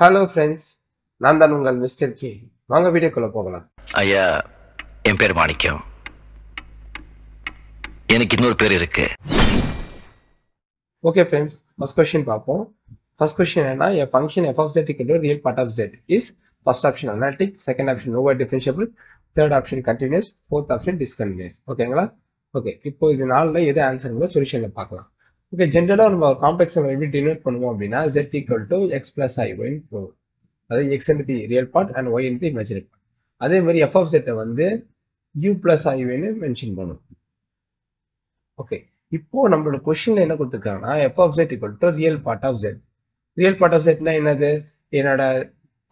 Hello friends, நான் தான் உங்கள் மிஸ்டர் கே. வாங்க வீடியோக்குள்ள போகலாம். ஐயா, என் பேர் மாணிக்கம். எனக்கு இன்னொரு பேர் இருக்கு. ஓகே ஃப்ரெண்ட்ஸ், ஃபர்ஸ்ட் கொஸ்டின் பார்ப்போம். ஃபர்ஸ்ட் கொஸ்டின் என்ன? a function f of z equal to real part of z is first option analytic, second option over differentiable, third option continuous, fourth option discontinuous. ஓகேங்களா? Okay, இப்போ இது நாலுல எது ஆன்சர்ங்க சொல்யூஷன்ல பார்க்கலாம். Okay, ஜென்ரலா நம்ம காம்ப்ளெக்ஸ் எப்படி டினோட் பண்ணுவோம் அப்படின்னா z equal to x plus i y pro. அதாவது x into real part and y into imaginary part. அதே மாதிரி f of z வந்து u plus i ன்னு மென்ஷன் பண்ணும். ஓகே, இப்போ நம்மளோட கொஸ்டின்ல என்ன கொடுத்துருக்காங்கன்னா f of z equal to real part of z. Real part of zனா என்னது? என்னோட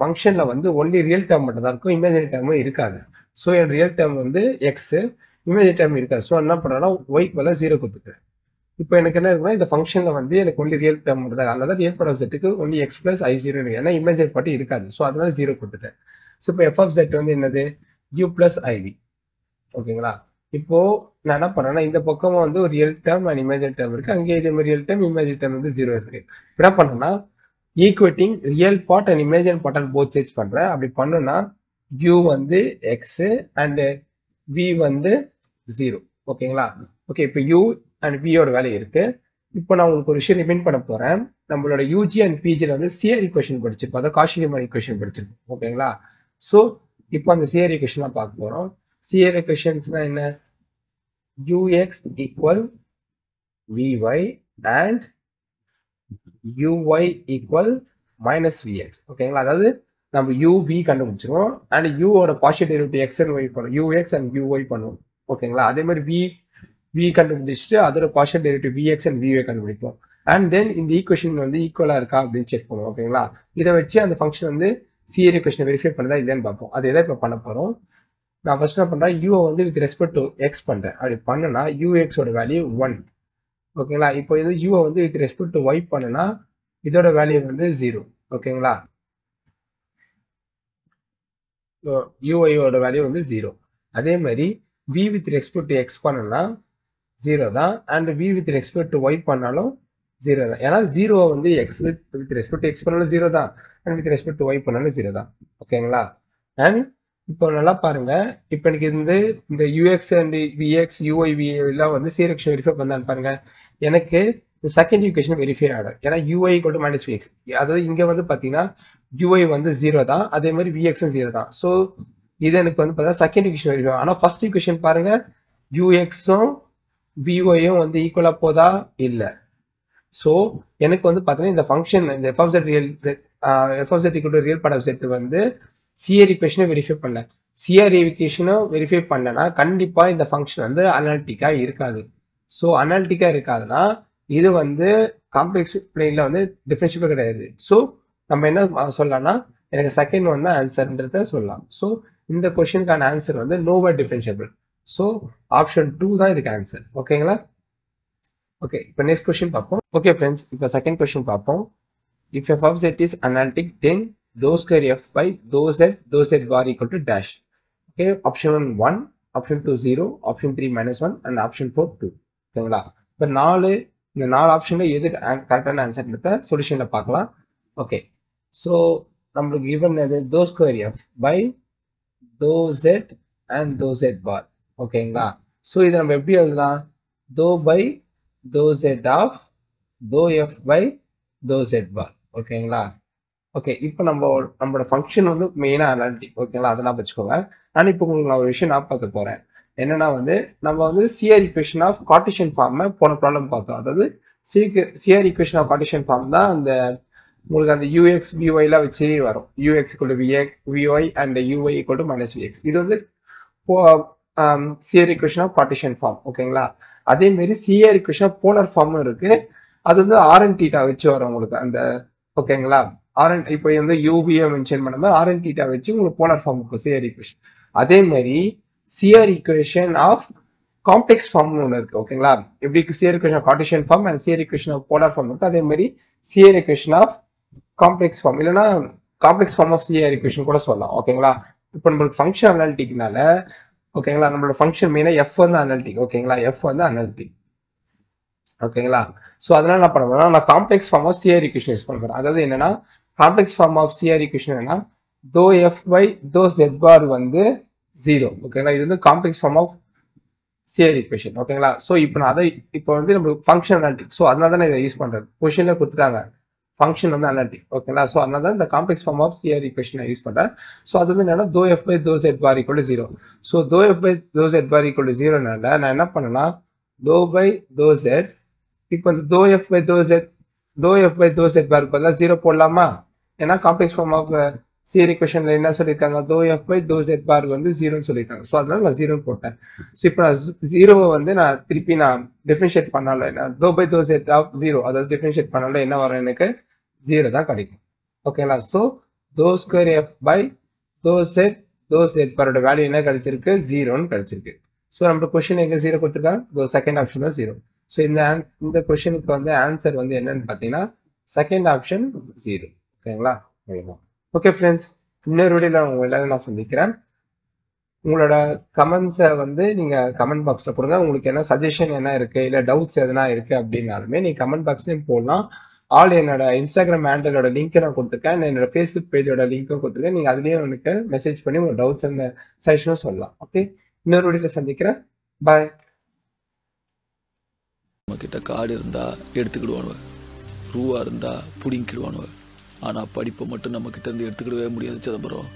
ஃபங்க்ஷன்ல வந்து ஒன்லி ரியல் டேர்ம் மட்டும் தான் இருக்கும், இமேஜினரி டேர்மும் இருக்காது. ஸோ என் ரியல் டேர்ம் வந்து எக்ஸ், இமேஜினரி டேர்ம் இருக்காது. ஸோ என்ன பண்ணுறேன்னா ஒய்க்கு பதிலாக 0 கொடுத்துக்கிறேன். இப்போ எனக்கு என்ன இருக்குன்னா இந்த ஃபங்க்ஷன்ல வந்து எனக்கு ஒன்லி ரியல் டேர்ம் மட்டும் தான், அதனால ரியல் பார்ட் ஆஃப் zக்கு ஒன்லி எக்ஸ் பிளஸ் i0 இருக்கு. ஏன்னா இமேஜினரி பார்ட் இருக்காது. ஸோ அதனால 0 கொடுத்துட்டேன். ஸோ இப்போ f of z வந்து என்னது? u plus iv. ஓகேங்களா? இப்போ நான் என்ன பண்ணேன்னா இந்த பக்கமும் வந்து ஒரு real term and imaginary term இருக்கு, அங்கே இதே மாதிரி ரியல் டேர்ம் இமேஜினரி டேர்ம் வந்து 0 இருக்கு. என்ன பண்ணேன்னா equating real part and imaginary part and both sides பண்றேன். அப்படி பண்ணுனா u வந்து எக்ஸ் அண்ட் v வந்து 0. ஓகேங்களா? ஓகே, இப்போ u அண்ட் v யோட வேல்யூ இருக்கு. இப்போ நான் உங்களுக்கு ஒரு விஷயம் ரிமைண்ட் பண்ண போறேன். நம்மளோட யூஜி அண்ட் பிஜில வந்து சிஆர் ஈக்குவேஷன் படிச்சிருப்போம், அதாவது காஷி ரீமான் ஈக்குவேஷன் படிச்சிருப்போம். ஓகேங்களா? ஸோ இப்போ அந்த சிஆர் ஈக்குவேஷன் தான் பார்க்க போறோம். சிஆர் ஈக்குவேஷன்ஸ்னா என்ன? ux equal vy and uy equal minus vx. ஓகேங்களா? அதாவது நம்ம uv கண்டுபிடிச்சிருவோம் அண்ட் u ஓட partial derivative x and y பண்ணுவோம், ux and uy பண்ணுவோம். ஓகேங்களா? அதே மாதிரி v கண்டுபிடிச்சிட்டு அதோட partial derivative vx and vy கண்டுபிடிப்போம். அண்ட் தென் இந்த ஈக்குவேஷன் வந்து ஈக்குவலா இருக்கா அப்படின்னு செக் பண்ணுவோம். ஓகேங்களா? இதை வச்சு அந்த ஃபங்க்ஷன் வந்து சிஆர் ஈக்குவேஷன் வெரிஃபை பண்ணதா இல்லையான்னு பார்ப்போம். அது எதை இப்போ பண்ண போறோம்? நான் ஃபர்ஸ்ட் என்ன பண்றேன், u வந்து வித் ரெஸ்பெக்ட் டு எக்ஸ் பண்றேன். அப்படி பண்ணனா ux ஓட வேல்யூ 1. ஓகேங்களா? இப்போ இது u வந்து வித் ரெஸ்பெக்ட் டு y பண்ணனா இதோட வேல்யூ வந்து 0. ஓகேங்களா? uy ஓட வேல்யூ வந்து 0. அதே மாதிரி v with respect to x பண்ணனா 0 தான், and v with respect to y பண்ணாலும் 0 தான். ஏன்னா 0 வந்து x with respect to x பண்ணாலும் 0 தான், and with respect to y பண்ணாலும் 0 தான். ஓகேங்களா? அண்ட் இப்போ நல்லா பாருங்க, இப்போ எனக்கு இந்த ux and vx uy v எல்லாம் வந்து சிஆர் ஈக்குவேஷன் வெரிஃபை பண்ணான்னு பாருங்க. எனக்கு செகண்ட் ஈக்குவேஷன் வெரிஃபை ஆகும். ஏன்னா uy equal to minus vx, அதாவது இங்க வந்து பாத்தீங்கன்னா uy வந்து 0 தான், அதே மாதிரி vxும் 0 தான். ஸோ இது எனக்கு வந்து பார்த்தா செகண்ட் ஈக்குவேஷன் வெரிஃபை. ஆனா ஃபர்ஸ்ட் ஈக்குவேஷன் பாருங்க, uxும் vyயும் வந்து ஈக்குவலா போதா? இல்ல. ஸோ எனக்கு வந்து பாத்தீங்கன்னா இந்த ஃபங்க்ஷன் இந்த f of z equal to real part of z வந்து சிஆர் ஈக்குவேஷனை வெரிஃபை பண்ணல. சிஆர் ஈக்குவேஷனும் வெரிஃபை பண்ணனா கண்டிப்பா இந்த ஃபங்க்ஷன் வந்து அனாலிட்டிக்கா இருக்காது. ஸோ அனாலிட்டிக்கா இருக்காதுன்னா இது வந்து காம்ப்ளெக்ஸ் பிளேன்ல வந்து டிஃபரன்ஷியபிள் கிடையாது. ஸோ நம்ம என்ன சொல்லலாம்னா எனக்கு செகண்ட் ஒன் தான் ஆன்சர்ன்றத சொல்லலாம். ஸோ இந்த கொஸ்டினுக்கான ஆன்சர் வந்து நோவர் டிஃபரன்ஷியபிள். ஸோ ஆப்ஷன் 2 தான் இதுக்கு ஆன்சர். ஓகேங்களா? ஓகே, இப்போ நெக்ஸ்ட் கொஸ்டின் பார்ப்போம். ஓகே ஃப்ரெண்ட்ஸ், இப்போ செகண்ட் கொஸ்டின் பார்ப்போம். If f of z is analytic, then dou square f by dou z bar equal to dash. Okay, option 1 option 2 0, option 3 -1 and option 4 2. ஓகேங்களா? இப்போ இந்த 4 ஆப்ஷன்ல எது கரெக்டான ஆன்சர்ன்றத சொல்யூஷன்ல பார்க்கலாம். ஓகே, ஸோ நம்மளுக்கு given எது? dou square f by dou z and dou z bar. ஓகேங்களா? ஸோ இதை நம்ம எப்படி எழுதலாம்? dou by dou z of dou f by dou z bar. ஓகேங்களா? ஓகே, இப்போ நம்மளோட ஃபங்க்ஷன் வந்து மெயினா அனாலிட்டிக். ஓகேங்களா? அதெல்லாம் வச்சுக்கோங்க. ஆனால் இப்போ உங்களுக்கு நான் ஒரு விஷயம் நான் பார்க்க போறேன். என்னன்னா வந்து நம்ம வந்து CR equation of Cartesian form போன ப்ராப்ளம் பார்த்தோம். அதாவது CR equation of Cartesian form தான் அந்த உங்களுக்கு அந்த ux vy எல்லாம் வச்சு வரும். ux equal to vy and uy equal to minus vx. இது வந்து CR equation of Cartesian form. ஓகேங்களா? அதே மாதிரி சிஆர் ஈக்குவேஷன் ஆஃப் போலார் ஃபார்மும் இருக்கு. அது வந்து rn தீட்டா வச்சு வரும் உங்களுக்கு அந்த. ஓகேங்களா? rn இப்போ வந்து uv மென்ஷன் பண்ண மாதிரி rn தீட்டா வச்சு உங்களுக்கு போலார் ஃபார்ம் இருக்கும் சிஆர் ஈக்குவேஷன். அதே மாதிரி CR equation of complex form ஒன்று இருக்கு. ஓகேங்களா? எப்படி CR equation of Cartesian form and CR equation of polar form இருக்கு, அதே மாதிரி CR equation of complex form இல்லைன்னா complex form of CR equation கூட சொல்லலாம். ஓகேங்களா? இப்போ நம்மளுக்கு ஃபங்க்ஷன் அனாலிட்டிக்னால ஓகேங்களா நம்மளோட ஃபங்க்ஷன் மெயினா எஃப் வந்து அனாலிட்டிக். ஓகேங்களா? எஃப் வந்து அனாலிட்டிக். ஓகேங்களா? ஸோ அதனால என்ன பண்ணுவேன்னா நான் complex form of CR equation use பண்ணுறேன். அதாவது என்னன்னா complex form of CR equation என்னன்னா dou f by dou z bar வந்து 0. ஓகேங்களா, இது வந்து complex form of CR equation. ஓகேங்களா, ஸோ இப்போ நான் அதை இப்போ வந்து நம்ம ஃபங்க்ஷன் அனாலிட்டிக், ஸோ அதனால தான் இதை யூஸ் பண்றது. கொஸ்டின்ல கொடுத்துட்டாங்க ஃபங்க்ஷன் வந்து அனாலிட்டிக். ஓகேங்களா, ஸோ அதனால தான் இந்த complex form of CR equation use பண்றேன். ஸோ அது வந்து என்னன்னா dou f by dou z bar equal to 0. So dou f by dou z bar equal to 0னால நான் என்ன பண்ணேன்னா dou by dou z, இப்போ இந்த dou f by dou z bar பதிலா 0 போடலாமா? ஏன்னா காம்ப்ளெக்ஸ் ஃபார்ம் ஆஃப் சிஆர் ஈக்குவேஷன்ல என்ன சொல்லியிருக்காங்க, dou f by dou z bar வந்து 0ன்னு சொல்லியிருக்காங்க. ஸோ அதனால நான் 0 போட்டேன். ஸோ இப்போ நான் 0வை வந்து நான் திருப்பி நான் differentiate பண்ணால dou by dou z of 0 அதாவது டிஃபரன்ஷியேட் பண்ணால என்ன வரும், எனக்கு 0 தான் கிடைக்கும். ஓகேங்களா, so dou square f by dou z bar ஓட வேல்யூ என்ன கிடைச்சிருக்கு, 0ன்னு கிடைச்சிருக்கு. ஸோ நம்ம கொஸ்டின் எங்க 0 கொடுத்துருக்காங்க, செகண்ட் ஆப்ஷன் தான் 0. ஸோ இந்த கொஸ்டினுக்கு வந்து ஆன்சர் வந்து என்னன்னு பார்த்தீங்கன்னா செகண்ட் ஆப்ஷன் 0. ஓகேங்களா, ஓகே ஃப்ரெண்ட்ஸ், இன்னொரு வீடியோல உங்க எல்லாரும் நான் சந்திக்கிறேன். உங்களோட கமெண்ட்ஸை வந்து நீங்க கமெண்ட் பாக்ஸ்ல போடுங்க. உங்களுக்கு என்ன சஜஷன் என்ன இருக்கு, இல்ல டவுட்ஸ் எதனா இருக்கு அப்படின்னாலுமே நீங்க கமெண்ட் பாக்ஸ்லயும் போடலாம். ஆல் என்னோட இன்ஸ்டாகிராம் ஹேண்டலோட லிங்க் நான் கொடுத்துருக்கேன், என்னோட ஃபேஸ்புக் பேஜோட லிங்க்கும் கொடுத்துருக்கேன். நீங்க அதுலயும் எனக்கு மெசேஜ் பண்ணி உங்க டவுட்ஸ் அந்த சஜஷனும் சொல்லலாம். ஓகே, இன்னொரு வீடியோல சந்திக்கிறேன். பாய். நம்ம கிட்ட காடு இருந்தா எடுத்துக்கிடுவானுவ, ரூவா இருந்தா புடிங்கிடுவானுவ. ஆனா படிப்பை மட்டும் நம்ம கிட்ட இருந்து எடுத்துக்கிடவே முடியாது சிதம்பரம்.